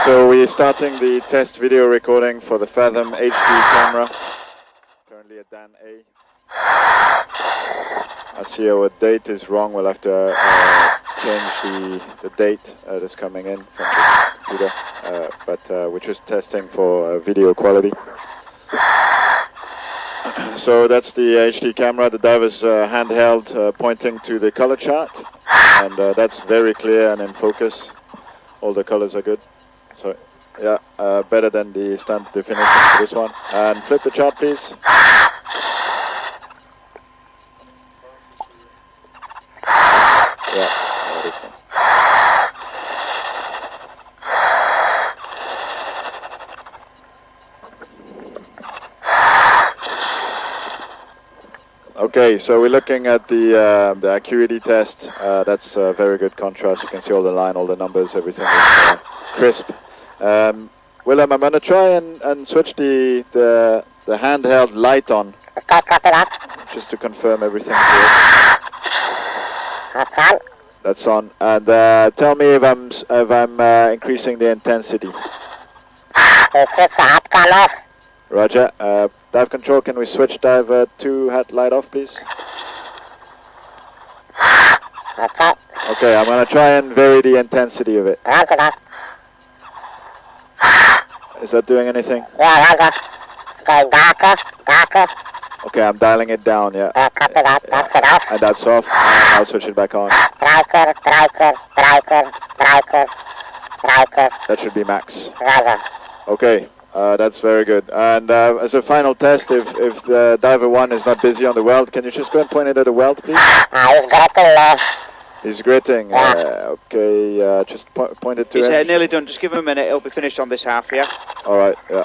So we're starting the test video recording for the Fathom HD camera. Currently at Dan A. I see our date is wrong. We'll have to change the date that's coming in from the computer. But we're just testing for video quality. So that's the HD camera. The diver's handheld pointing to the color chart. And that's very clear and in focus. All the colors are good. So, yeah, better than the standard definition for this one. And flip the chart, please. Yeah, this one. Okay, so we're looking at the acuity test. That's very good contrast. You can see all the line, all the numbers, everything is crisp. Willem, I'm going to try and switch the handheld light on, just to confirm everything's good. That's on. And tell me if I'm increasing the intensity. Roger. Dive control, can we switch dive 2 hat light off, please? Okay, I'm going to try and vary the intensity of it. Is that doing anything? Yeah, going darker. Okay, I'm dialing it down, yeah. That's it off. And that's off. I'll switch it back on. Brighter. That should be max. Okay. That's very good. And as a final test, if the diver 1 is not busy on the weld, can you just go and point it at the weld, please? He's gritting. He's gritting. Okay, just point it to him. He's nearly done. Just give him a minute. He'll be finished on this half, yeah? All right, yeah.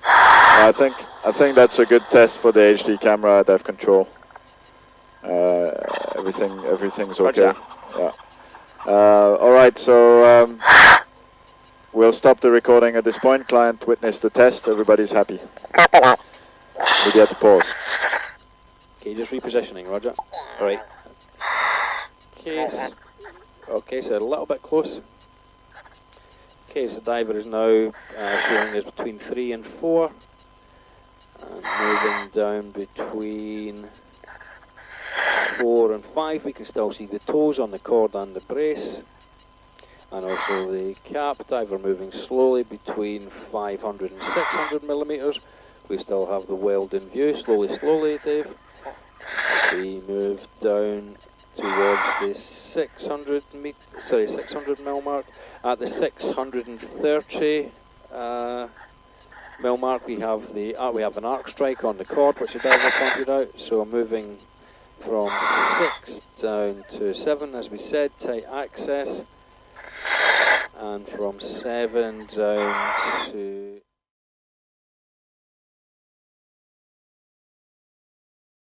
I think that's a good test for the HD camera dive control. Everything's okay. Roger. Yeah. All right, so we'll stop the recording at this point. Client witnessed the test. Everybody's happy. Copy that. Media to pause. Okay, just repositioning, Roger. All right. Okay, so a little bit close. Okay, so diver is now showing us between 3 and 4. And moving down between 4 and 5. We can still see the toes on the cord and the brace. And also the cap. Diver moving slowly between 500 and 600 millimeters. We still have the weld in view. Slowly, Dave. As we move down towards the 600 mil mark. At the 630 mil mark, we have an arc strike on the cord, which the diver pointed out. So moving from 6 down to 7, as we said, tight access. And from 7 down to